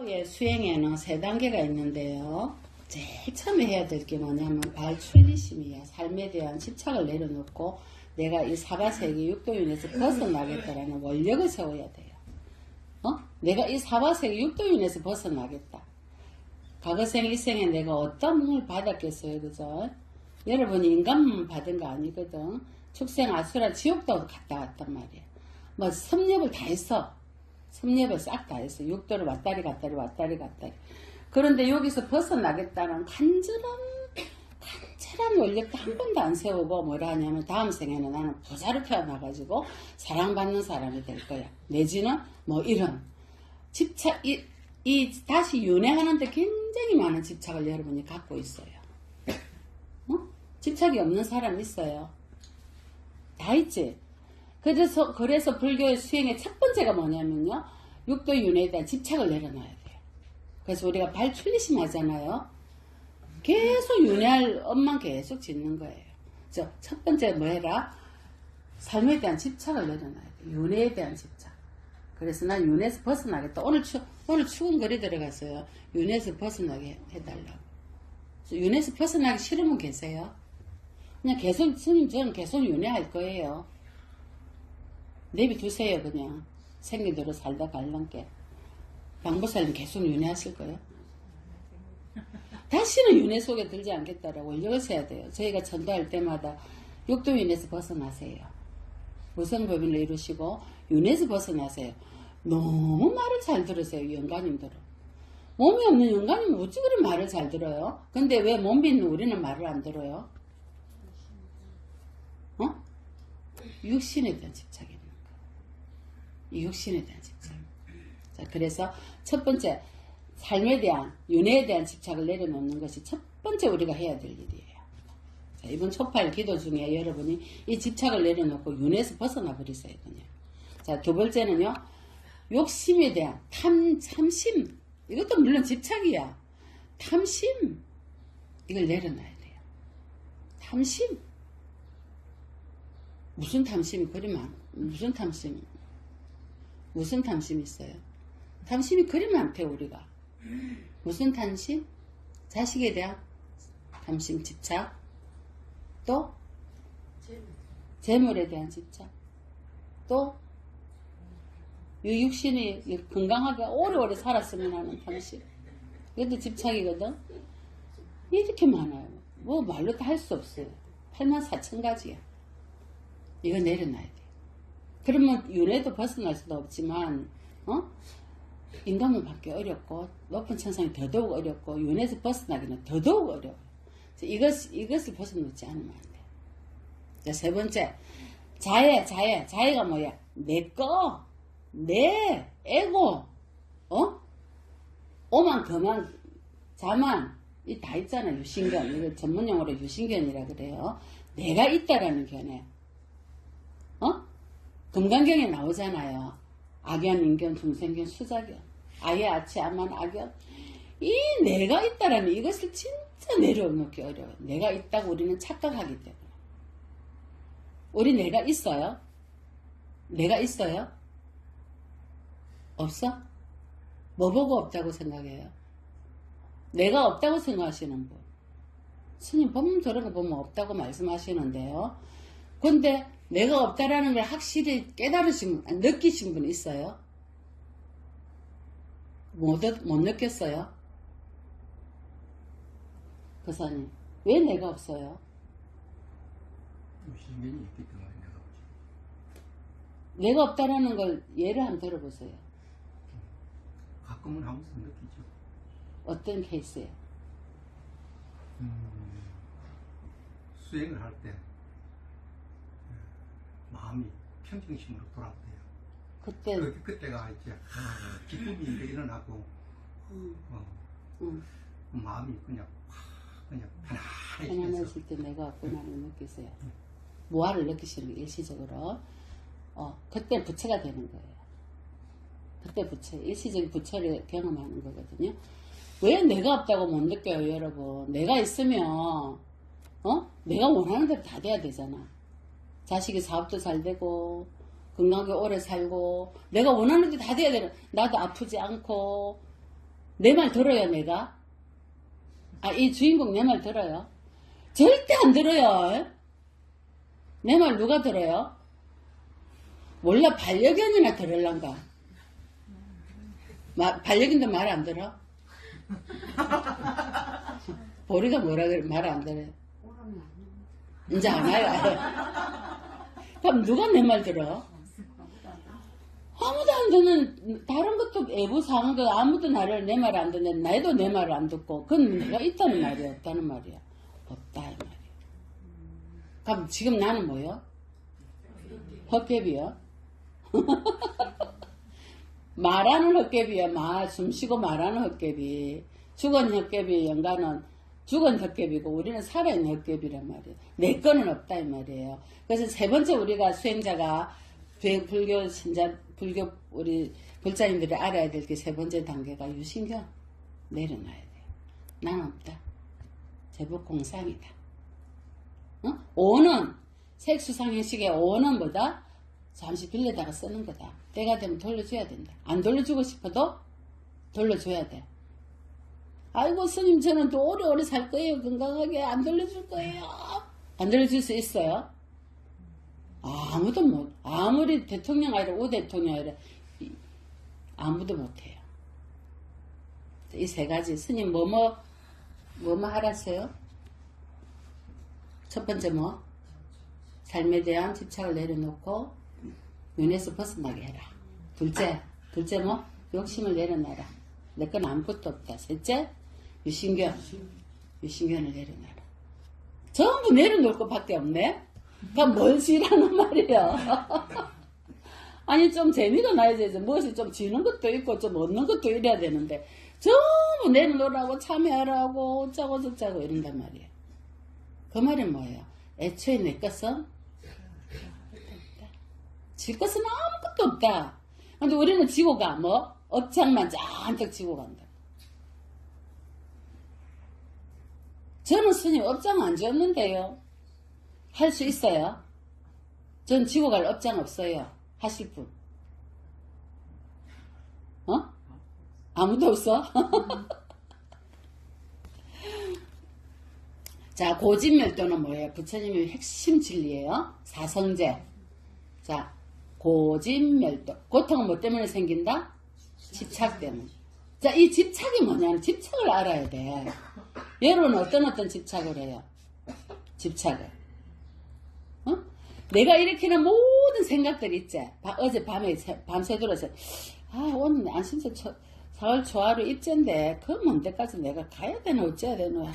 집착의 수행에는 세 단계가 있는데요. 제일 처음에 해야 될 게 뭐냐면 발출리심이야. 삶에 대한 집착을 내려놓고 내가 이 사바세계 육도윤에서 벗어나겠다라는 원력을 세워야 돼요. 내가 이 사바세계 육도윤에서 벗어나겠다. 과거생 일생에 내가 어떤 몸을 받았겠어요, 그죠? 여러분이 인간몸 받은 거 아니거든. 축생, 아수라, 지옥도 갔다 왔단 말이야. 뭐 섭렵을 다 했어. 섭렵을 싹 다 했어. 육도를 왔다리 갔다리 왔다리 갔다리. 그런데 여기서 벗어나겠다는 간절한 원력도 한 번도 안 세우고 뭐라 하냐면 다음 생에는 나는 부자로 태어나가지고 사랑받는 사람이 될 거야. 내지는 뭐 이런 집착, 다시 윤회하는데 굉장히 많은 집착을 여러분이 갖고 있어요. 집착이 없는 사람 있어요? 다 있지? 그래서 불교의 수행의 첫 번째가 뭐냐면요. 육도 윤회에 대한 집착을 내려놔야 돼요. 그래서 우리가 발출리심 하잖아요. 계속 윤회할 업만 계속 짓는 거예요. 첫 번째 뭐 해라? 삶에 대한 집착을 내려놔야 돼. 윤회에 대한 집착. 그래서 난 윤회에서 벗어나겠다. 오늘 추운 거리 들어갔어요. 윤회에서 벗어나게 해달라고. 윤회에서 벗어나기 싫으면 계세요. 그냥 계속, 스님 저는 계속 윤회할 거예요. 내비두세요 그냥. 생기대로 살다 갈란게. 방보살님 계속 윤회하실 거예요. 다시는 윤회 속에 들지 않겠다라고 원력을 세야 돼요. 저희가 전도할 때마다 육도윤회에서 벗어나세요. 무성법인을 이루시고 윤회에서 벗어나세요. 너무 말을 잘 들으세요. 영가님들은. 몸이 없는 영가님은 어찌 그리 말을 잘 들어요? 근데 왜 몸이 있는 우리는 말을 안 들어요? 육신에 대한 집착이 있는 거예요. 육신에 대한 집착. 자, 그래서 첫 번째 삶에 대한 윤회에 대한 집착을 내려놓는 것이 첫 번째 우리가 해야 될 일이에요. 자, 이번 초팔 기도 중에 여러분이 이 집착을 내려놓고 윤회에서 벗어나 버리세요. 그냥. 자, 두 번째는요. 욕심에 대한 탐심. 이것도 물론 집착이야. 탐심. 이걸 내려놔야 돼요. 탐심. 무슨 탐심이 그리 많아? 무슨 탐심 있어요? 탐심이 그리 많대 우리가. 무슨 탐심? 자식에 대한 탐심, 집착. 또 재물에 대한 집착. 또 이 육신이 건강하게 오래오래 살았으면 하는 탐심. 이것도 집착이거든. 이렇게 많아요. 뭐 말로 다 할 수 없어요. 84,000가지야. 이거 내려놔야 돼. 그러면 윤회도 벗어날 수도 없지만 인간은 받기 어렵고 높은 천상이 더더욱 어렵고 윤회에서 벗어나기는 더더욱 어려워요. 이것을 벗어놓지 않으면 안 돼요. 자, 세 번째 자해가 뭐야? 내꺼, 내, 에고, 오만, 거만, 자만, 이 다 있잖아. 유신견. 이거 전문용어로 유신견이라 그래요. 내가 있다라는 견해. 금강경에 나오잖아요. 악견, 인견, 중생견, 수자견, 아예, 아치, 아만, 악견. 이 내가 있다라는 이것을 진짜 내려놓기 어려워요. 내가 있다고 우리는 착각하기 때문에. 우리 내가 있어요? 내가 있어요? 없어? 뭐 보고 없다고 생각해요? 내가 없다고 생각하시는 분. 스님 보면 저런 거 보면 없다고 말씀하시는데요. 근데 내가 없다라는 걸 확실히 느끼신 분 있어요? 못 느꼈어요? 거사님, 왜 내가 없어요? 신경이 있기 때문에 내가 없지. 내가 없다라는 걸 예를 한번 들어보세요. 가끔은 하면서 느끼죠. 어떤 케이스예요? 수행을 할 때 마음이 평정심으로 돌아오대요. 그때가 이제 기쁨이 일어나고 마음이 그냥 편안해질 때 내가 없구나를 느끼세요. 무아를 느끼시는 게 일시적으로. 그때 부처가 되는 거예요. 그때 부처, 일시적인 부처를 경험하는 거거든요. 왜 내가 없다고 못 느껴요, 여러분? 내가 있으면 내가 원하는 대로 다 돼야 되잖아. 자식이 사업도 잘 되고 건강하게 오래 살고 내가 원하는 대로 다 돼야 되는. 나도 아프지 않고 내 말 들어요, 내가? 이 주인공 내 말 들어요? 절대 안 들어요. 내 말 누가 들어요? 몰라, 반려견이나 들을란가? 반려견도 말 안 들어? 보리가 뭐라 그래? 말 안 들어? 이제 안 와요. 그럼 누가 내 말 들어? 아무도 안 듣는, 다른 것도 애부상한 거 아무도 나를 내 말 안 듣는, 나도 내 말을 안 듣고, 그건 내가 있다는 말이야, 없다는 말이야? 없다, 이 말이야. 그럼 지금 나는 뭐요? 헛개비요? 말하는 헛개비야, 숨쉬고 말하는 헛개비. 죽은 헛개비 연가는 죽은 헛개비고, 우리는 살아있는 헛개비란 말이에요. 내 거는 없다, 이 말이에요. 그래서 세 번째 우리가 수행자가, 불교 신자, 불교 우리 불자님들이 알아야 될 게 세 번째 단계가 유신경 내려놔야 돼요. 난 없다. 제법 공상이다. 오는 색수상행식의 오는 뭐다? 잠시 빌려다가 쓰는 거다. 때가 되면 돌려줘야 된다. 안 돌려주고 싶어도 돌려줘야 돼. 아이고 스님 저는 또 오래오래 살 거예요. 건강하게 안 돌려줄 거예요. 안 돌려줄 수 있어요? 아무도 못, 아무리 대통령 아니라 오 대통령 아니라 아무도 못해요. 이 세 가지 스님 뭐뭐 하라어요? 첫 번째 뭐? 삶에 대한 집착을 내려놓고 윤에서 벗어나게 해라. 둘째 뭐? 욕심을 내려놔라. 내 건 아무것도 없다. 셋째 유신견을 내려놔라. 전부 내려놓을 것밖에 없네. 그럼 뭘 지라는 말이에요. 아니 좀 재미가 나야지. 무엇이 좀 지는 것도 있고 좀 얻는 것도 이래야 되는데 전부 내려놓으라고 참여하라고 어쩌고 저쩌고 이런단 말이에요. 그 말이 뭐예요? 애초에 내 것은 질 것은 아무것도 없다. 근데 우리는 지고 가. 뭐? 업장만 잔뜩 지고 간다. 저는 스님 업장 안 지었는데요. 할 수 있어요? 전 지고 갈 업장 없어요. 하실 분? 아무도 없어? 자, 고진멸도는 뭐예요? 부처님의 핵심 진리예요. 사성제. 자, 고진멸도. 고통은 뭐 때문에 생긴다? 집착 때문에. 자, 이 집착이 뭐냐면 집착을 알아야 돼. 여러분은 어떤 집착을 해요? 집착을. 내가 일으키는 모든 생각들 있지. 어제 밤에 밤새도록 오늘 안심세 사월 초하루 입제인데 그 먼 데까지 내가 가야 되나 어째야 되나.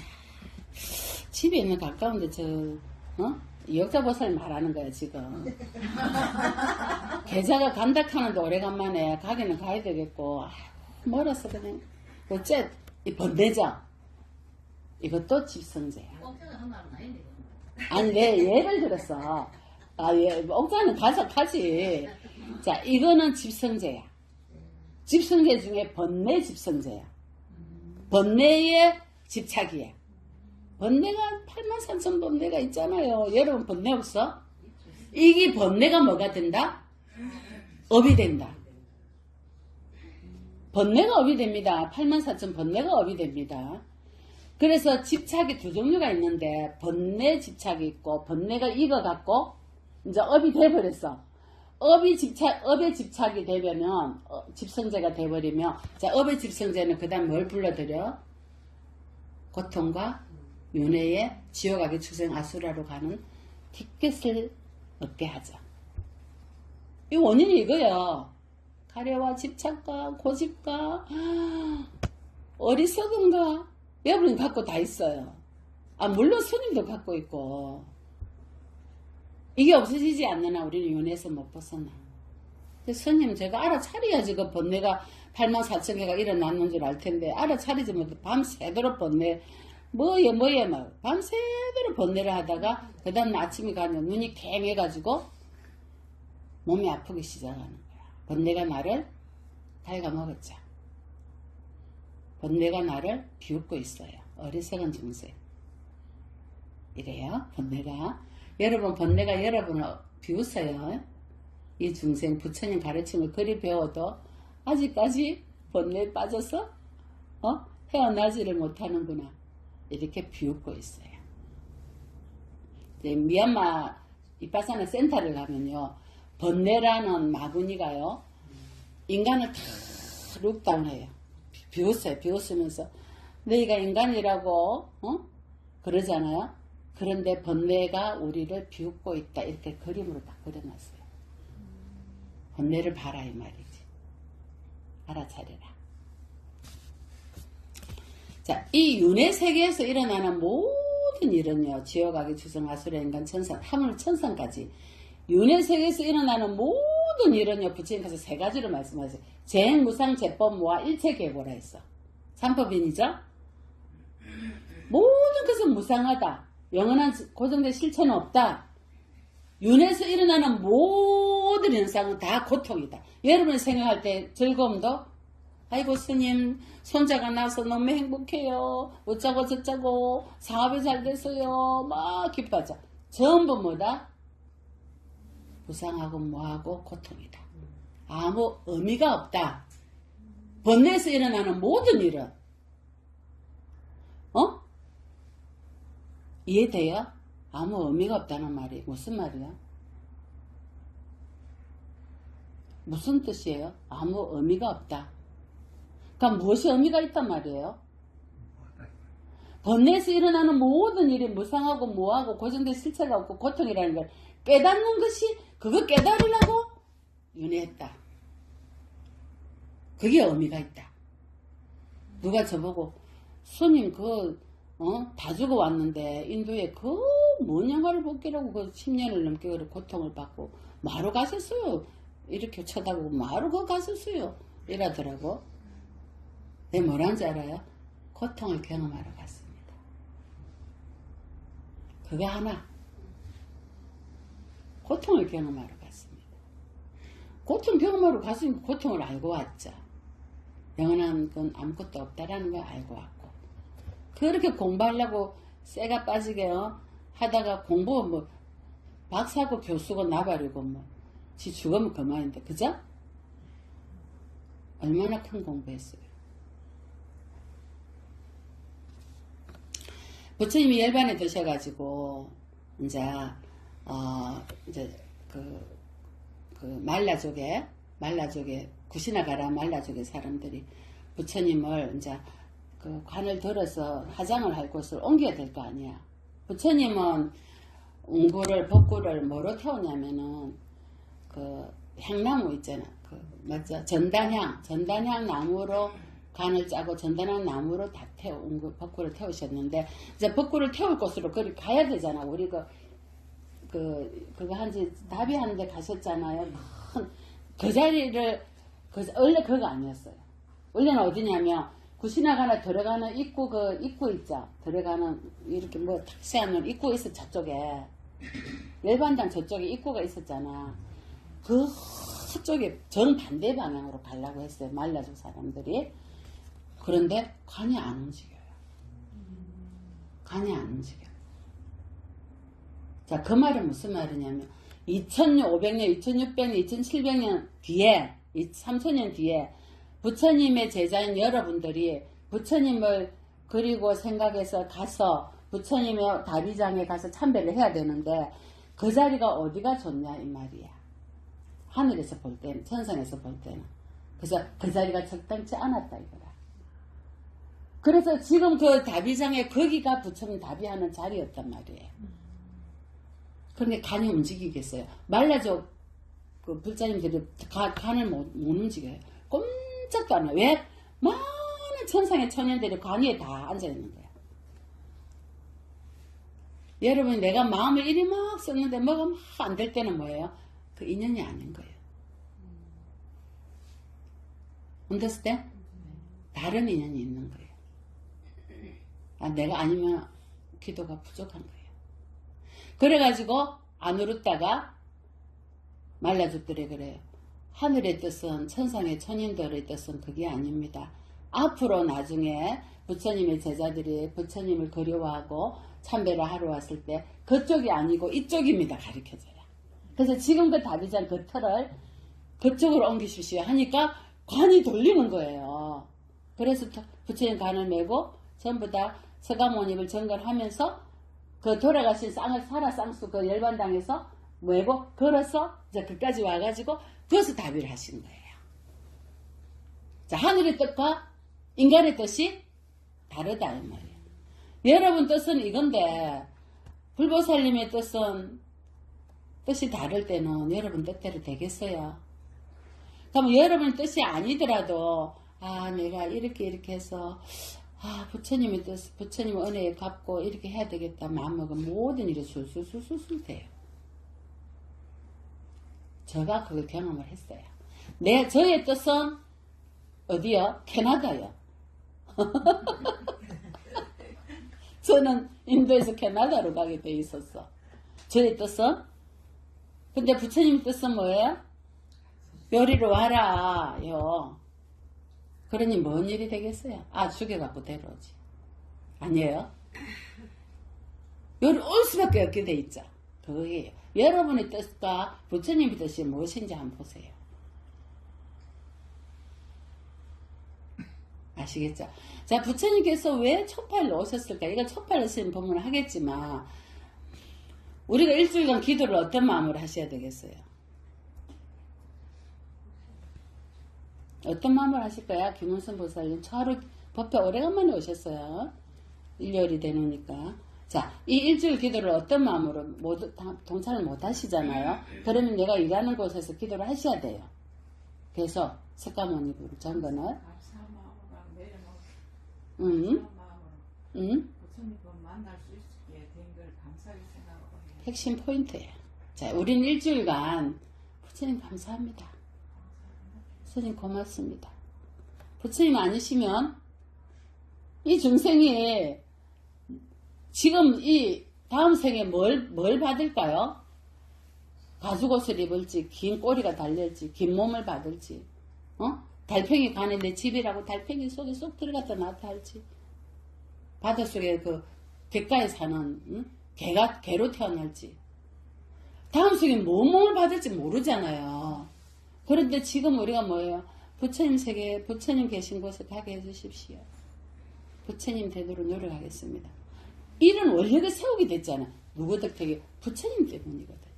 집에 있는 가까운데 이역자보살 말하는 거야 지금. 계좌가 간다 하는데 오래간만에 가기는 가야 되겠고 멀었어 그냥. 어째 이 번대죠. 이것도 집성제야. 아니 내 예를 들었어. 옥자는 가서 가지. 자, 이거는 집성제야. 집성제 중에 번뇌 집성제야. 번뇌의 집착이야. 번뇌가 83,000 번뇌가 있잖아요. 여러분 번뇌 없어? 이게 번뇌가 뭐가 된다? 업이 된다. 번뇌가 업이 됩니다. 84,000 번뇌가 업이 됩니다. 그래서 집착이 두 종류가 있는데 번뇌 집착이 있고 번뇌가 익어갖고 이제 업이 돼버렸어. 업의 집착이 되면 집성제가 돼버리면 자 업의 집성제는 그 다음 뭘 불러들여? 고통과 윤회의 지옥악의 추생 아수라로 가는 티켓을 얻게 하죠. 이 원인이 이거예요. 가려와 집착과 고집과 어리석음과 여러분 갖고 다 있어요. 물론 스님도 갖고 있고 이게 없어지지 않는 한 우리는 윤회에서 못 벗어나. 스님 제가 알아차려야지 그 번뇌가 84,000개가 일어났는 줄 알 텐데 알아차리지 못해 밤새도록 번뇌 뭐예 막 밤새도록 번뇌를 하다가 그 다음 아침에 가면 눈이 캥해가지고 몸이 아프기 시작하는 거야. 번뇌가 나를 갉아먹었죠. 번뇌가 나를 비웃고 있어요. 어리석은 중생. 이래요. 번뇌가. 여러분 번뇌가 여러분을 비웃어요. 이 중생 부처님 가르침을 그리 배워도 아직까지 번뇌에 빠져서 헤어나지를 못하는구나. 이렇게 비웃고 있어요. 이제 미얀마 이빠사나 센터를 가면요. 번뇌라는 마구니가요. 인간을 다 룩다운해요. 비웃어요. 비웃으면서 너희가 인간이라고 그러잖아요. 그런데 번뇌가 우리를 비웃고 있다. 이렇게 그림으로 딱 그려놨어요. 번뇌를 봐라 이 말이지. 알아차려라. 자, 이 윤회 세계에서 일어나는 모든 일은요. 지옥악의 주성 아수라 인간 천상 하물 천상까지 윤회 세계에서 일어나는 모든 일은요. 부처님께서 세 가지로 말씀하세요. 재행 무상 제법 모아 일체 계보라 했어. 삼법인이죠. 모든 것은 무상하다. 영원한 고정된 실체는 없다. 윤회에서 일어나는 모든 현상은 다 고통이다. 여러분이 생각할 때 즐거움도 아이고 스님 손자가 나서 너무 행복해요. 어쩌고 저쩌고 사업이 잘 됐어요. 막 기뻐하죠. 전부 뭐다? 무상하고 뭐하고 고통이다. 아무 의미가 없다. 번뇌에서 일어나는 모든 일은 이해돼요? 아무 의미가 없다는 말이 무슨 말이야? 무슨 뜻이에요? 아무 의미가 없다. 그러니까 무엇이 의미가 있단 말이에요? 번뇌에서 일어나는 모든 일이 무상하고 뭐하고 고정된 실체가 없고 고통이라는 걸 깨닫는 것이 그거 깨달으려고 윤회했다. 그게 의미가 있다. 누가 저보고 스님 다 죽어 왔는데 인도에 뭔 영화를 복귀라고 10년을 넘게 고통을 받고 마루 가셨어요. 이렇게 쳐다보고 마루 가셨어요. 이러더라고. 내 뭐라는지 알아요? 고통을 경험하러 갔습니다. 그거 하나. 고통을 경험하러 갔습니다. 고통 경험하러 갔으니까 고통을 알고 왔죠. 영원한 건 아무것도 없다라는 걸 알고 왔고. 그렇게 공부하려고 쇠가 빠지게 하다가 공부 박사고 교수고 나발이고 지 죽으면 그만인데 그죠? 얼마나 큰 공부했어요. 부처님이 열반에 드셔가지고 이제 말라족에 구시나가라 말라족의 사람들이 부처님을 이제 그 관을 들어서 화장을 할 곳을 옮겨야 될 거 아니야. 부처님은 벚구를 뭐로 태우냐면은 그 향나무 있잖아. 맞죠? 전단향 나무로 간을 짜고 전단향 나무로 다 벚구를 태우셨는데 이제 벚구를 태울 곳으로 거기 가야 되잖아. 우리 그거 한지 나비 하는데 가셨잖아요. 그 자리를 원래 그거 아니었어요. 원래는 어디냐면 구시나가나 들어가는 입구 있죠. 들어가는 이렇게 택시하면 입구 있어 저쪽에 열반당 저쪽에 입구가 있었잖아. 그쪽에 정반대 방향으로 가려고 했어요. 말라족 사람들이. 그런데 관이 안 움직여요. 관이 안 움직여요. 자, 그 말은 무슨 말이냐면 2500년, 2600년, 2700년 뒤에 3000년 뒤에 부처님의 제자인 여러분들이 부처님을 그리고 생각해서 가서 부처님의 다비장에 가서 참배를 해야 되는데 그 자리가 어디가 좋냐 이 말이야. 하늘에서 볼 때는, 천상에서 볼 때는. 그래서 그 자리가 적당치 않았다 이거라. 그래서 지금 그 다비장에 거기가 부처님 다비하는 자리였단 말이에요. 그러니까 간이 움직이겠어요. 말라족 그 불자님들이 간을 못 움직여요. 꼼짝도 안 해요. 왜? 많은 천상의 천연들이 관 위에 다 앉아있는 거야. 여러분 내가 마음을 이리 막 썼는데 뭐가 막 안 될 때는 뭐예요? 그 인연이 아닌 거예요. understand? 다른 인연이 있는 거예요. 내가 아니면 기도가 부족한 거예요. 그래가지고 안 울었다가 말라족들이 그래요. 하늘의 뜻은 천상의 천인들의 뜻은 그게 아닙니다. 앞으로 나중에 부처님의 제자들이 부처님을 그리워하고 참배를 하러 왔을 때 그쪽이 아니고 이쪽입니다. 가르쳐줘요. 그래서 지금 그 다비장 그 틀을 그쪽으로 옮기십시오 하니까 관이 돌리는 거예요. 그래서 부처님 간을 메고 전부 다 서가모니를 정건하면서 그 돌아가신 사라쌍수 그 열반당에서 메고 걸어서 이제 그까지 와가지고 거기서 답의를 하신 거예요. 자, 하늘의 뜻과 인간의 뜻이 다르다 이 말이에요. 여러분 뜻은 이건데 불보살님의 뜻이 다를 때는 여러분 뜻대로 되겠어요? 그럼 여러분 뜻이 아니더라도 내가 이렇게 해서 부처님의 뜻, 부처님 은혜에 갚고 이렇게 해야 되겠다 마음먹으면 모든 일이 술술술술 돼요. 제가 그걸 경험을 했어요. 저의 뜻은 어디요? 캐나다요. 저는 인도에서 캐나다로 가게 돼 있었어. 저의 뜻은? 근데 부처님 뜻은 뭐예요? 요리로 와라요. 그러니 뭔 일이 되겠어요? 죽여갖고 데려오지. 아니에요? 요리 올 수밖에 없게 돼 있죠. 그거예요. 여러분의 뜻과 부처님의 뜻이 무엇인지 한번 보세요. 아시겠죠? 자, 부처님께서 왜 초팔로 오셨을까? 이거 초팔로 쓰인 법문을 하겠지만 우리가 일주일간 기도를 어떤 마음으로 하셔야 되겠어요? 어떤 마음으로 하실 거야? 김은선 보살님 하루 법회 오래간만에 오셨어요. 일요일이 되니까. 자, 이 일주일 기도를 어떤 마음으로 모두 동참을 못 하시잖아요. 그러면 내가 일하는 곳에서 기도를 하셔야 돼요. 그래서 석가모니부를 정건을 부처님 만날 수 있게 된 걸 감사하게 생각하고 해요. 핵심 포인트예요. 자, 우린 일주일간 부처님 감사합니다. 부처님 고맙습니다. 부처님 아니시면 이 중생이 지금 이 다음 생에 뭘 받을까요? 가죽옷을 입을지, 긴 꼬리가 달릴지, 긴 몸을 받을지, 달팽이 간에 내 집이라고 달팽이 속에 쏙 들어갔다 나타날지, 바닷속에 그 갯가에 사는 개로 태어날지, 다음 생에 뭔 몸을 받을지 모르잖아요. 그런데 지금 우리가 뭐예요? 부처님 세계, 부처님 계신 곳에 가게 해주십시오. 부처님 되도록 노력하겠습니다. 이런 원력을 세우게 됐잖아. 누구 덕택에? 부처님 때문이거든요.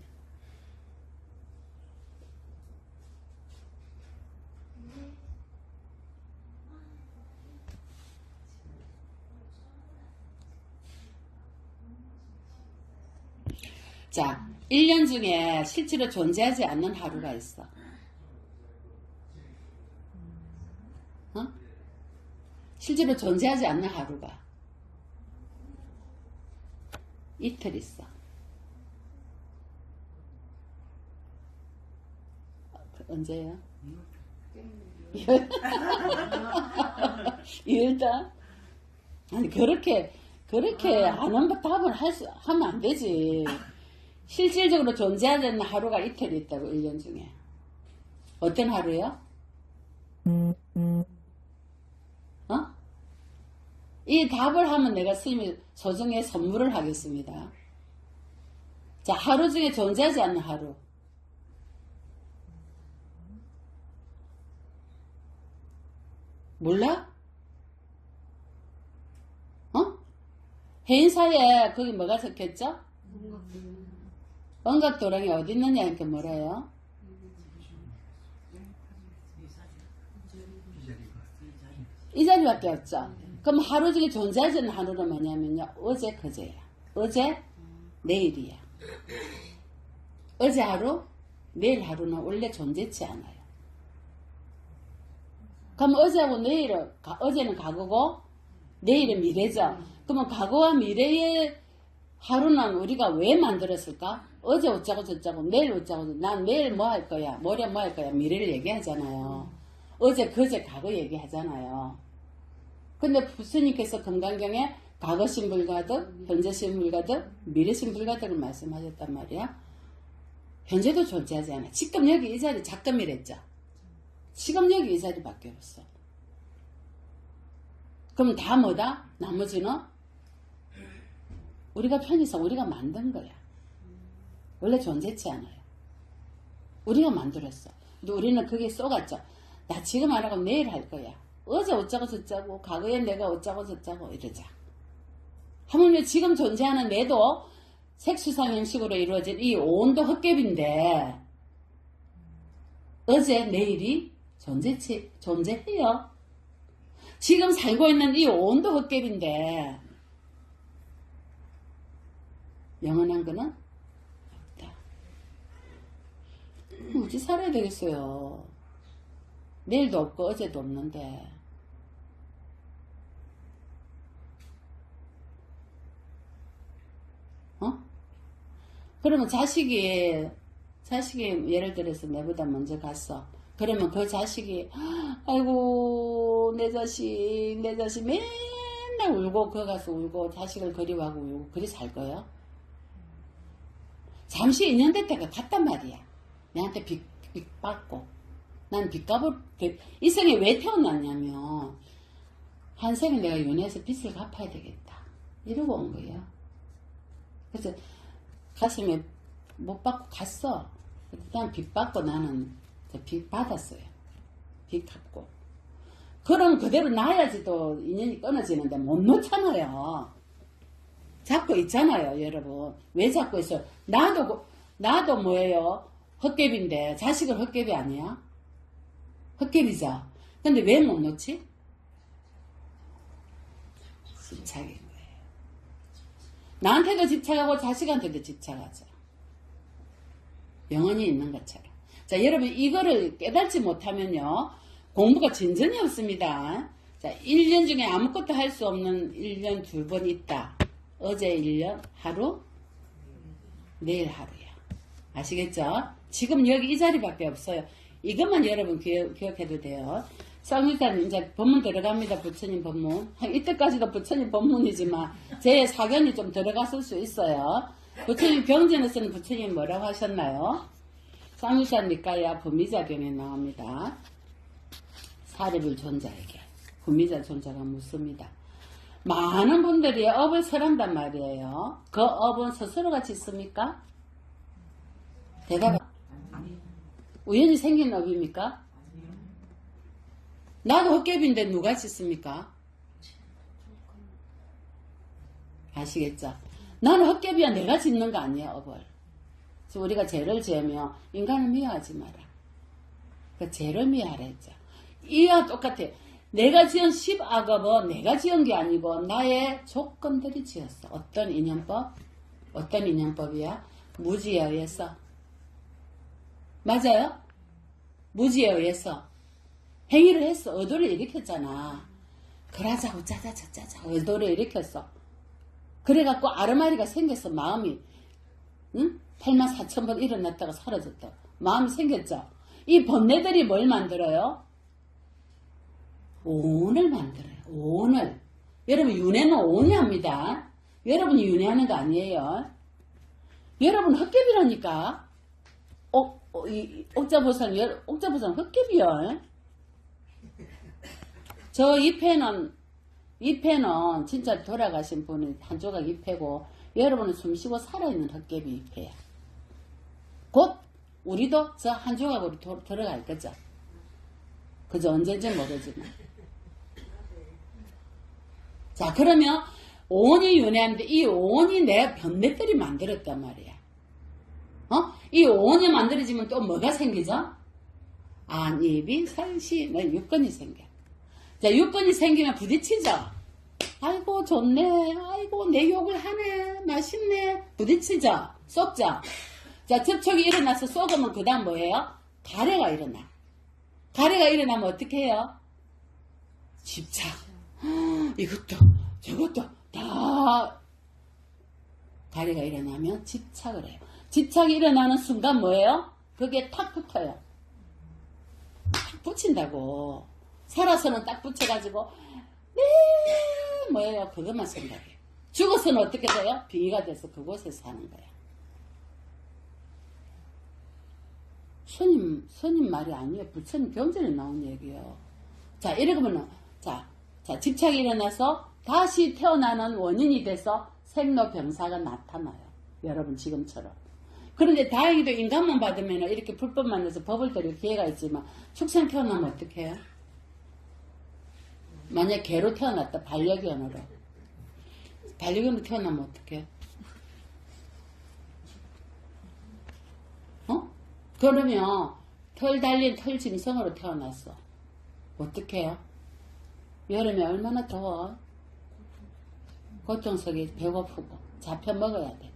자, 1년 중에 실제로 존재하지 않는 하루가 있어. 실제로 존재하지 않는 하루가 이틀 있어. 언제예요? 일단 아니 그렇게 안 답을 하면 안 되지. 실질적으로 존재하지 않는 하루가 이틀 있다고 1년 중에. 어떤 하루요? 이 답을 하면 내가 스님이 소정의 선물을 하겠습니다. 자, 하루 중에 존재하지 않는 하루. 몰라? 해인사에 거기 뭐가 적혔죠? 원각도량이 어디 있느냐 이렇게 뭐래요? 이 자리밖에 없죠. 그럼 하루 중에 존재하지 않는 하루는 뭐냐면요. 어제 그제야. 어제 내일이야. 어제 하루 내일 하루는 원래 존재치 않아요. 그럼 어제하고 내일은 어제는 과거고 내일은 미래죠. 그러면 과거와 미래의 하루는 우리가 왜 만들었을까? 어제 어쩌고 저쩌고 내일 어쩌고 난 내일 뭐 할 거야 모레 뭐 할 거야 미래를 얘기하잖아요. 어제 그제 과거 얘기하잖아요. 근데 부처님께서 금강경에 과거신 불가득 현재신 불가득 미래신 불가득을 말씀하셨단 말이야. 현재도 존재하지 않아. 지금 여기 이 자리 작금이랬죠. 지금 여기 이 자리밖에 없어. 그럼 다 뭐다? 나머지는 우리가 편의상 우리가 만든 거야. 원래 존재치 않아요. 우리가 만들었어. 근데 우리는 그게 쏘갔죠. 나 지금 안 하고 내일 할 거야. 어제 어쩌고 저쩌고 과거에 내가 어쩌고 저쩌고 이러자. 하물며 지금 존재하는 내도 색수상 형식으로 이루어진 이 오온도 헛개비인데 어제 내일이 존재해요. 지금 살고 있는 이 오온도 헛개비인데 영원한 거는 없다. 어찌 살아야 되겠어요. 내일도 없고 어제도 없는데. 그러면 자식이 예를 들어서 내보다 먼저 갔어. 그러면 그 자식이 아이고 내 자식 맨날 울고 거 가서 울고 자식을 그리워하고 울고 그리 살 거예요? 잠시 인연됐다가 갔단 말이야. 내한테 빚 받고. 난 빚 갚을 이 생에 왜 태어났냐면 한 생에 내가 윤회에서 빚을 갚아야 되겠다 이러고 온 거예요. 그래서 가슴에 못 받고 갔어. 일단 빚 받고 나는 빚 받았어요. 빚 갚고. 그럼 그대로 놔야지 또 인연이 끊어지는데 못 놓잖아요. 잡고 있잖아요, 여러분. 왜 잡고 있어요? 나도 뭐예요? 헛개비인데 자식은 헛개비 아니야? 헛개비죠. 근데 왜 못 놓지? 집착인 거예요. 나한테도 집착하고 자식한테도 집착하죠. 영원히 있는 것처럼. 자, 여러분 이거를 깨닫지 못하면요. 공부가 진전이 없습니다. 자, 1년 중에 아무것도 할 수 없는 1년 2번 있다. 어제 1년 하루, 내일 하루야. 아시겠죠? 지금 여기 이 자리밖에 없어요. 이것만 여러분 기억해도 돼요. 쌍일단 이제 법문 들어갑니다. 부처님 법문. 이때까지도 부처님 법문이지만 제 사견이 좀 들어갔을 수 있어요. 부처님 경전에서는 부처님 뭐라고 하셨나요? 쌍일단 니까야 부미자경에 나옵니다. 사립을 존자에게 부미자 존자가 묻습니다. 많은 분들이 업을 설한단 말이에요. 그 업은 스스로가 짓습니까? 대답. 우연히 생긴 업입니까? 나도 헛개비인데 누가 짓습니까? 아시겠죠? 나는 헛개비야. 내가 짓는 거 아니야, 업을. 그래서 우리가 죄를 지으면 인간을 미워하지 마라. 그 죄를 미워하라 했죠. 이와 똑같아. 내가 지은 10악업은 내가 지은 게 아니고 나의 조건들이 지었어. 어떤 인연법? 어떤 인연법이야? 무지에 의해서. 맞아요? 무지에 의해서 행위를 했어. 의도를 일으켰잖아. 그러자고 짜자짜자 의도를 일으켰어. 그래갖고 아르마리가 생겼어. 마음이. 응? 84,000번 일어났다가 사라졌다. 마음이 생겼죠. 이 번뇌들이 뭘 만들어요? 오온을 만들어요. 오온을. 여러분 윤회는 오온이 합니다. 여러분이 윤회하는 거 아니에요. 여러분 헛개비라니까. 옥자보살 헛개비요. 저 잎에는 진짜 돌아가신 분이 한 조각 잎이고 여러분은 숨쉬고 살아있는 헛개비 잎이에요. 곧 우리도 저 한 조각으로 들어갈 거죠. 그저 언제인지 모르지만. 자, 그러면 오온이 윤회하는데 이 오온이 내 번뇌들이 만들었단 말이야. 이 오온이 만들어지면 또 뭐가 생기죠? 안입이 설시 뭐 육건이 생겨. 자, 육건이 생기면 부딪히죠. 아이고 좋네. 아이고 내 욕을 하네. 맛있네. 부딪히죠. 쏙죠. 자, 접촉이 일어나서 쏘으면 그 다음 뭐예요? 가래가 일어나. 가래가 일어나면 어떻게 해요? 집착. 이것도 저것도 다 가래가 일어나면 집착을 해요. 집착이 일어나는 순간 뭐예요? 그게 탁 붙어요. 탁 붙인다고. 살아서는 딱 붙여가지고 네 뭐예요? 그것만 생각해요. 죽어서는 어떻게 돼요? 빙의가 돼서 그곳에 사는 거야. 스님 말이 아니에요. 부처님 경전에 나온 얘기예요. 자, 이러면은 자, 집착이 일어나서 다시 태어나는 원인이 돼서 생로병사가 나타나요. 여러분 지금처럼. 그런데 다행히도 인간만 받으면 이렇게 불법 만나서 법을 들을 기회가 있지만 축생 태어나면 어떻게 해요? 만약 개로 태어났다. 반려견으로. 반려견으로 태어나면 어떡해? 어? 그러면 털 달린 털짐승으로 태어났어. 어떡해요? 여름에 얼마나 더워? 고통속에 배고프고 잡혀 먹어야 돼.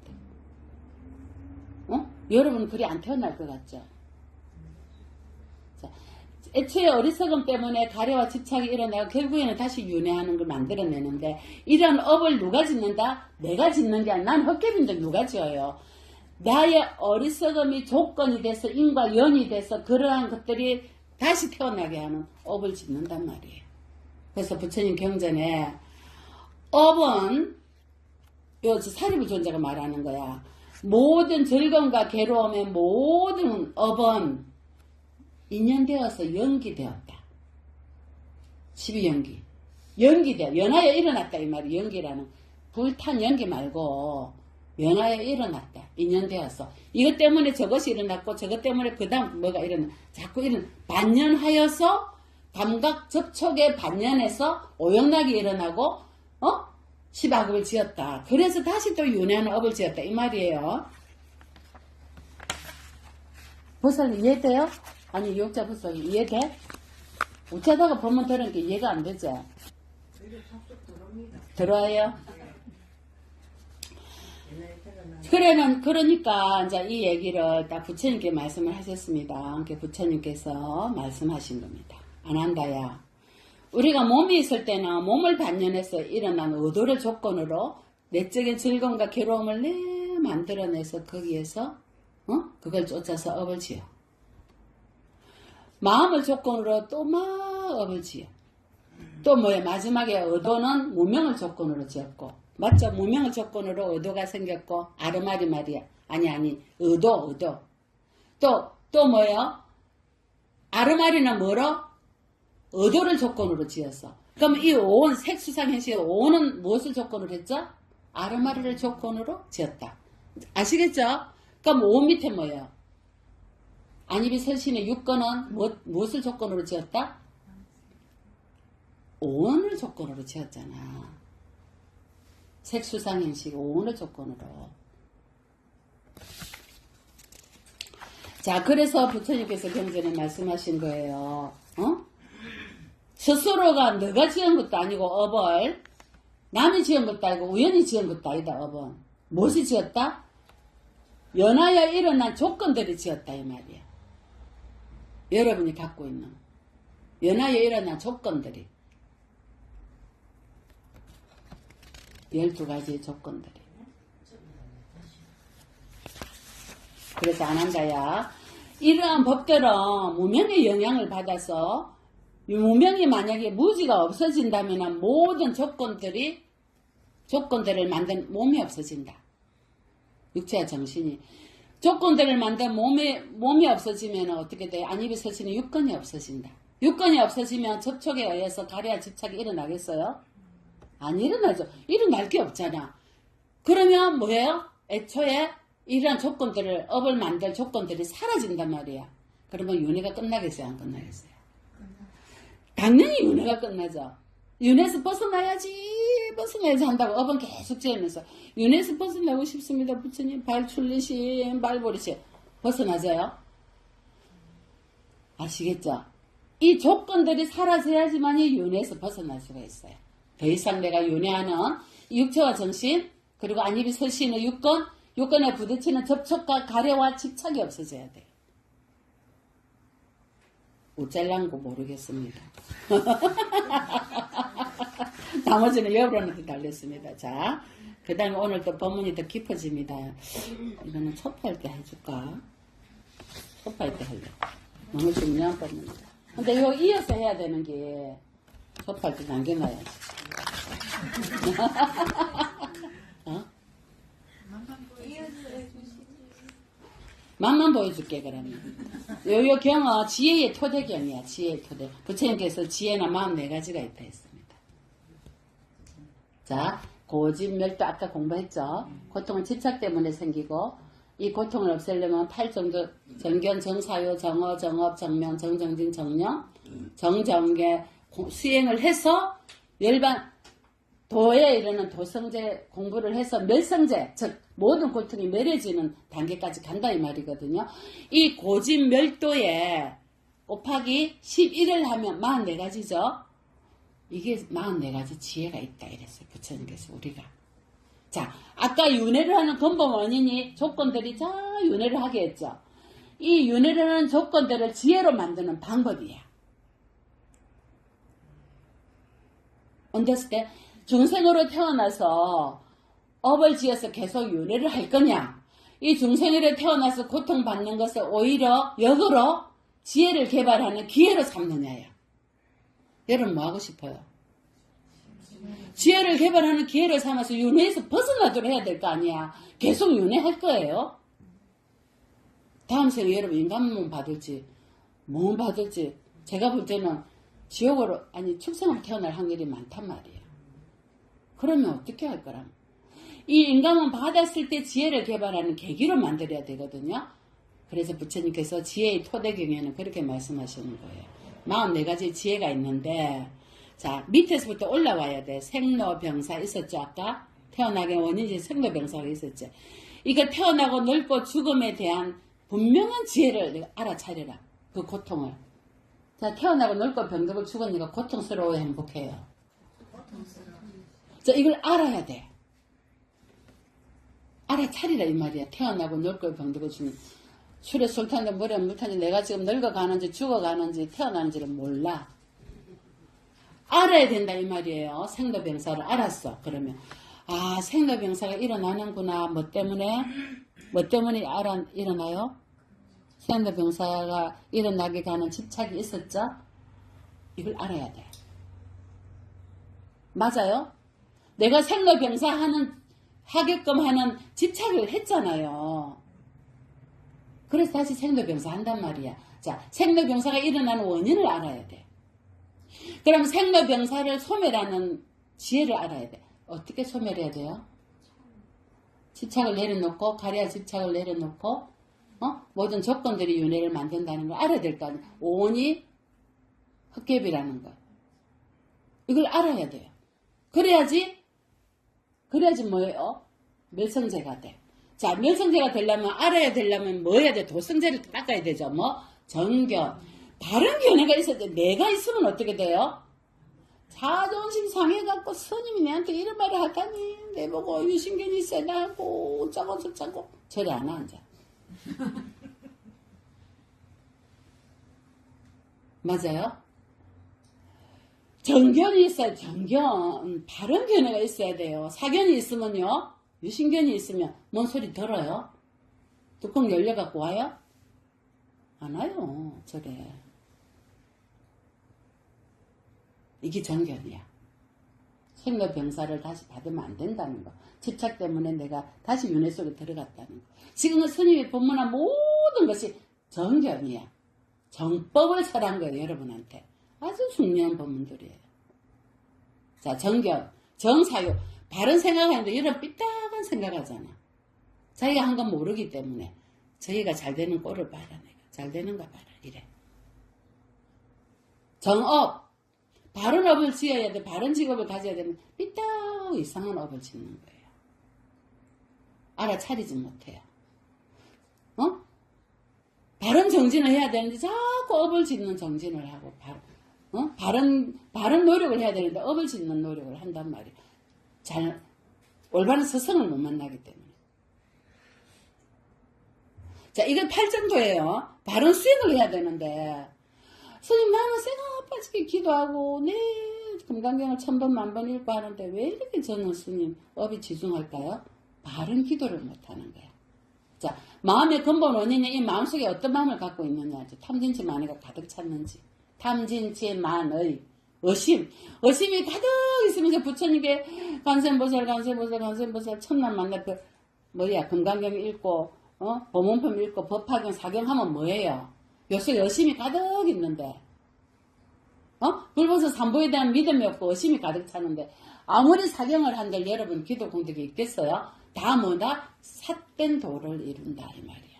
어? 여러분 그리 안 태어날 것 같죠? 자, 애초에 어리석음 때문에 가래와 집착이 일어나고 결국에는 다시 윤회하는 걸 만들어내는데 이런 업을 누가 짓는다? 내가 짓는 게 아니라 난 헛개빈들 누가 지어요? 나의 어리석음이 조건이 돼서 인과 연이 돼서 그러한 것들이 다시 태어나게 하는 업을 짓는단 말이에요. 그래서 부처님 경전에 업은 요 사리부 존재가 말하는 거야. 모든 즐거움과 괴로움의 모든 업은 인연되어서 연기되었다. 12연기. 연기되어 연하여 일어났다 이 말이 연기라는 불탄 연기 말고 연하여 일어났다. 인연되어서 이것 때문에 저것이 일어났고 저것 때문에 그 다음 뭐가 일어나 자꾸 반연하여서 감각 접촉에 반연해서 오용락이 일어나고 시박업을 지었다. 그래서 다시 또 윤회하는 업을 지었다. 이 말이에요. 벌써 이해돼요? 아니 유혹자 벌써 이해돼? 어쩌다가 보면 들은 게 이해가 안 되지? 들어와요? 그러니까 이제 이 얘기를 딱 부처님께 말씀을 하셨습니다. 부처님께서 말씀하신 겁니다. 안 한다야. 우리가 몸이 있을 때는 몸을 반연해서 일어난 의도를 조건으로 내적인 즐거움과 괴로움을 만들어내서 거기에서 그걸 쫓아서 업을 지어. 마음을 조건으로 또 막 업을 지어. 또 뭐야 마지막에 의도는 무명을 조건으로 지었고 맞죠? 무명을 조건으로 의도가 생겼고 아르마리 말이야. 아니 의도 또 뭐예요? 아르마리는 뭐로? 의도를 조건으로 지었어. 그럼 이 오온, 색수상현실 오온은 무엇을 조건으로 했죠? 아르마리를 조건으로 지었다. 아시겠죠? 그럼 오온 밑에 뭐예요? 안입이 설신의 육건은 무엇을 조건으로 지었다? 오온을 조건으로 지었잖아. 색수상현실 오온을 조건으로. 자, 그래서 부처님께서 경전에 말씀하신 거예요. 스스로가 너가 지은 것도 아니고 업을 남이 지은 것도 아니고 우연히 지은 것도 아니다. 업은 무엇이 지었다? 연하여 일어난 조건들이 지었다 이 말이야. 여러분이 갖고 있는 연하여 일어난 조건들이 12가지의 조건들이. 그래서 안 한다야. 이러한 법들은 무명의 영향을 받아서 무명이 만약에 무지가 없어진다면 모든 조건들을 만든 몸이 없어진다. 육체와 정신이. 조건들을 만든 몸이 없어지면 어떻게 돼? 안입이 설치는 육건이 없어진다. 육건이 없어지면 접촉에 의해서 가래와 집착이 일어나겠어요? 안 일어나죠. 일어날 게 없잖아. 그러면 뭐예요? 애초에 이러한 조건들을 업을 만들 조건들이 사라진단 말이야. 그러면 윤회가 끝나겠어요? 안 끝나겠어요? 당연히 윤회가 끝나죠. 윤회에서 벗어나야지 한다고 업은 계속 지으면서 윤회에서 벗어나고 싶습니다. 부처님 발출리심 발보리심 벗어나져요? 아시겠죠? 이 조건들이 사라져야지만이 윤회에서 벗어날 수가 있어요. 더 이상 내가 윤회하는 육체와 정신 그리고 안입이 설신의 육건에 부딪히는 접촉과 가래와 집착이 없어져야 돼요. 어쩔란고 모르겠습니다. 나머지는 여러분한테 달렸습니다. 자, 그 다음에 오늘 또 법문이 더 깊어집니다. 이거는 초파할 때 해줄까? 초파할 때 할래. 너무 중요한 법문이다. 근데 이거 이어서 해야 되는 게 초파할 때 남겨놔야지. 어? 맛만 보여줄게 그러면. 요 경은 지혜의 토대경이야. 지혜의 토대. 부처님께서 지혜나 마음 4가지가 있다 했습니다. 자, 고집멸도 아까 공부했죠. 고통은 집착 때문에 생기고 이 고통을 없애려면 8정도 정견, 정사요, 정어, 정업, 정명, 정정진, 정령, 정정계 수행을 해서 열반 도에 이르는 도성제 공부를 해서 멸성제, 즉 모든 고통이 멸해지는 단계까지 간다 이 말이거든요. 이 고진 멸도에 곱하기 11을 하면 44가지죠. 이게 44가지 지혜가 있다 이랬어요. 부처님께서 우리가. 자, 아까 윤회를 하는 근본 원인이 조건들이 다 윤회를 하게 했죠. 이 윤회를 하는 조건들을 지혜로 만드는 방법이야. 언제였을 때 중생으로 태어나서 업을 지어서 계속 윤회를 할 거냐? 이 중생으로 태어나서 고통받는 것을 오히려 역으로 지혜를 개발하는 기회로 삼느냐야. 여러분 뭐 하고 싶어요? 지혜를 개발하는 기회로 삼아서 윤회에서 벗어나도록 해야 될 거 아니야. 계속 윤회할 거예요. 다음 생에 여러분 인간몸 받을지 몸 받을지 제가 볼 때는 지옥으로 아니 축생으로 태어날 확률이 많단 말이에요. 그러면 어떻게 할 거라? 이 인간은 받았을 때 지혜를 개발하는 계기로 만들어야 되거든요. 그래서 부처님께서 지혜의 토대경에는 그렇게 말씀하시는 거예요. 44가지 지혜가 있는데 자 밑에서부터 올라와야 돼. 생로병사 있었죠. 아까 태어나게 원인이 생로병사가 있었죠. 이거 태어나고 늙고 죽음에 대한 분명한 지혜를 알아차려라. 그 고통을. 자 태어나고 늙고 병들고 죽으니까 고통스러워요, 행복해요? 자 이걸 알아야 돼. 알아차리라 이 말이야. 태어나고 늙고 병들고 죽는 술에 술 탄지 물에 물 탄지 내가 지금 늙어가는지 죽어가는지 태어나는지를 몰라. 알아야 된다 이 말이에요. 생로병사를 알았어. 그러면 아 생로병사가 일어나는구나. 뭐 때문에 일어나요? 생로병사가 일어나게 가는 집착이 있었죠? 이걸 알아야 돼. 맞아요? 내가 생로병사 하게끔 하는 집착을 했잖아요. 그래서 다시 생로병사 한단 말이야. 자, 생로병사가 일어나는 원인을 알아야 돼. 그럼 생로병사를 소멸하는 지혜를 알아야 돼. 어떻게 소멸해야 돼요? 집착을 내려놓고, 가랴 집착을 내려놓고, 모든 조건들이 윤회를 만든다는 걸 알아야 될 거 아니에요. 오온이 헛개비라는 거. 이걸 알아야 돼요. 그래야지 뭐예요? 멸성제가 돼. 자, 멸성제가 되려면, 알아야 되려면 뭐 해야 돼? 도성제를 닦아야 되죠. 뭐? 정견. 바른 견해가 있어야 돼. 내가 있으면 어떻게 돼요? 자존심 상해갖고 스님이 내한테 이런 말을 하다니. 내보고 유신견이 세다고, 어쩌고 저쩌고. 저리 안 앉아. 맞아요? 정견이 있어야 정견. 바른 견해가 있어야 돼요. 사견이 있으면요. 유신견이 있으면 뭔 소리 들어요? 뚜껑 열려갖고 와요? 안 와요. 저래. 이게 정견이야. 생로병사를 다시 받으면 안 된다는 거. 집착 때문에 내가 다시 윤회 속에 들어갔다는 거. 지금은 스님이 법문한 모든 것이 정견이야. 정법을 설한 거예요. 여러분한테. 아주 중요한 법문들이에요. 자, 정견, 정사유. 바른 생각하는데 이런 삐딱한 생각하잖아. 자기가 한 건 모르기 때문에 저희가 잘 되는 꼴을 봐라. 내가 잘 되는가 봐라. 이래. 정업. 바른 업을 지어야 돼. 바른 직업을 가져야 되면 삐딱 이상한 업을 짓는 거예요. 알아차리지 못해요. 바른 정진을 해야 되는데 자꾸 업을 짓는 정진을 하고 바른 노력을 해야 되는데 업을 짓는 노력을 한단 말이에요. 올바른 스승을 못 만나기 때문에. 자, 이건 8점도예요. 바른 수행을 해야 되는데 스님 나는 쇠가 아파지게 기도하고 네 금강경을 1000번 만번 읽고 하는데 왜 이렇게 저는 스님 업이 지중할까요? 바른 기도를 못하는 거야. 자, 마음의 근본 원인은 이 마음속에 어떤 마음을 갖고 있느냐. 탐진치 만의가 가득 찼는지. 탐진치 만의 의심이 가득 있으면서 부처님께 관세음보살 첫날 만날 그 금강경 읽고 보문품 읽고 법화경 사경하면 뭐예요? 요새 의심이 가득 있는데 불보서 삼보에 대한 믿음이 없고 의심이 가득 차는데 아무리 사경을 한들 여러분 기도 공덕이 있겠어요? 다 뭐다? 삿된 도를 이룬다 이 말이야.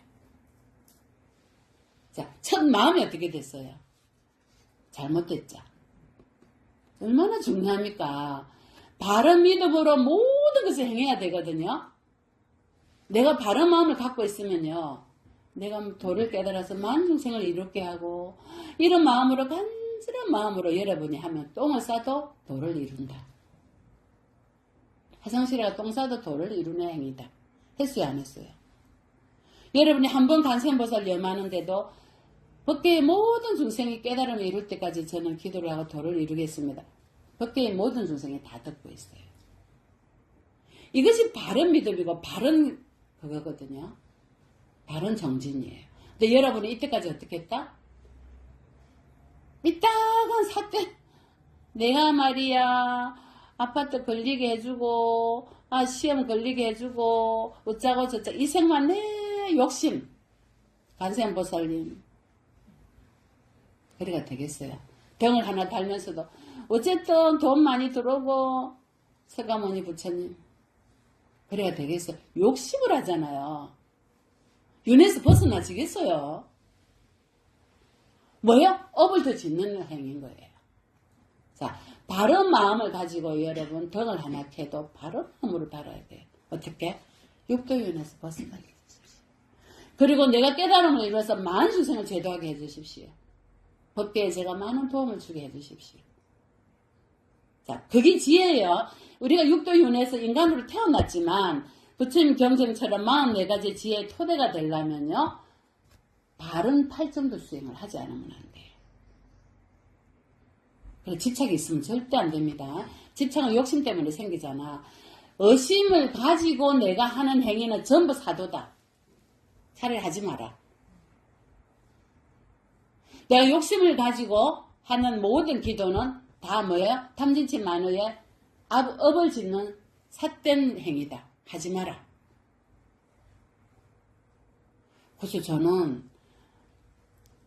자, 첫 마음이 어떻게 됐어요? 잘못됐죠. 얼마나 중요합니까? 바른 믿음으로 모든 것을 행해야 되거든요. 내가 바른 마음을 갖고 있으면요. 내가 도를 깨달아서 만중생을 이롭게 하고 이런 마음으로 간절한 마음으로 여러분이 하면 똥을 싸도 도를 이룬다. 화장실에 똥 싸도 도를 이루는 행위다. 했어요 안 했어요? 여러분이 한 번 간센보살 염하는데도 법계의 모든 중생이 깨달음을 이룰 때까지 저는 기도를 하고 도를 이루겠습니다. 법계의 모든 중생이 다 듣고 있어요. 이것이 바른 믿음이고 바른 그거거든요. 바른 정진이에요. 근데 여러분이 이때까지 어떻게 했다? 이따간 사태 내가 말이야 아파트 걸리게 해주고 시험 걸리게 해주고 어쩌고 저쩌고 이 생만 내 욕심 간센보살님 그래가 되겠어요. 병을 하나 달면서도 어쨌든 돈 많이 들어오고 서가모니 부처님 그래야 되겠어요. 욕심을 하잖아요. 윤회에서 벗어나지겠어요. 뭐요? 업을 더 짓는 행위인 거예요. 자, 바른 마음을 가지고 여러분 덕을 하나 캐도 바른 마음으로 달아야 돼요. 어떻게? 육도윤회에서 벗어나게 해주십시오. 그리고 내가 깨달음을 이루어서 많은 중생을 제도하게 해주십시오. 법계에 제가 많은 도움을 주게 해주십시오. 자, 그게 지혜예요. 우리가 육도윤회에서 인간으로 태어났지만 부처님 경전처럼 44가지 지혜의 토대가 되려면요. 바른 팔정도 수행을 하지 않으면 안 돼요. 그리고 집착이 있으면 절대 안 됩니다. 집착은 욕심 때문에 생기잖아. 의심을 가지고 내가 하는 행위는 전부 사도다. 차라리 하지 마라. 내가 욕심을 가지고 하는 모든 기도는 다 뭐예요? 탐진치 만의의 업을 짓는 삿된 행위다. 하지 마라. 그래서 저는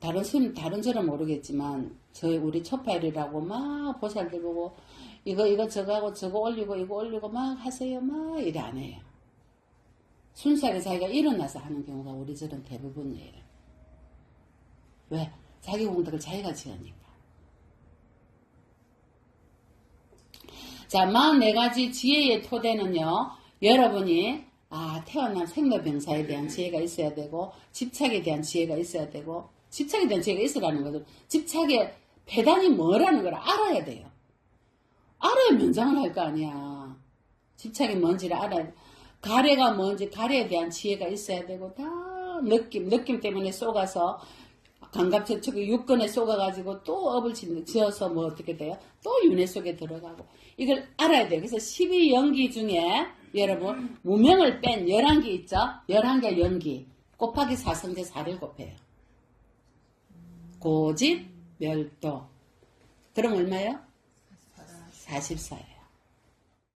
다른 스님 다른 절은 모르겠지만 우리 초파일이라고 막 보살들 보고 이거 저거 올리고 이거 올리고 막 하세요 막 이래 안 해요. 순수하게 자기가 일어나서 하는 경우가 우리 절은 대부분이에요. 왜? 자기 공덕을 자기가 지으니까. 자, 44가지 지혜의 토대는요. 여러분이 태어난 생로병사에 대한 지혜가 있어야 되고 집착에 대한 지혜가 있어야 되고 집착에 대한 지혜가 있으라는 거죠. 집착의 배단이 뭐라는 걸 알아야 돼요. 알아야 면장을 할 거 아니야. 집착이 뭔지를 알아야 돼. 가래가 뭔지 가래에 대한 지혜가 있어야 되고 다 느낌 때문에 쏘가서 감갑저축이 육근에 쏘가가지고 또 업을 지어서 뭐 어떻게 돼요? 또 윤회 속에 들어가고 이걸 알아야 돼요. 그래서 12연기 중에 여러분 무명을 뺀 11개 있죠? 11개 연기 곱하기 4성제 4를 곱해요. 고집, 멸도 그럼 얼마예요? 44예요.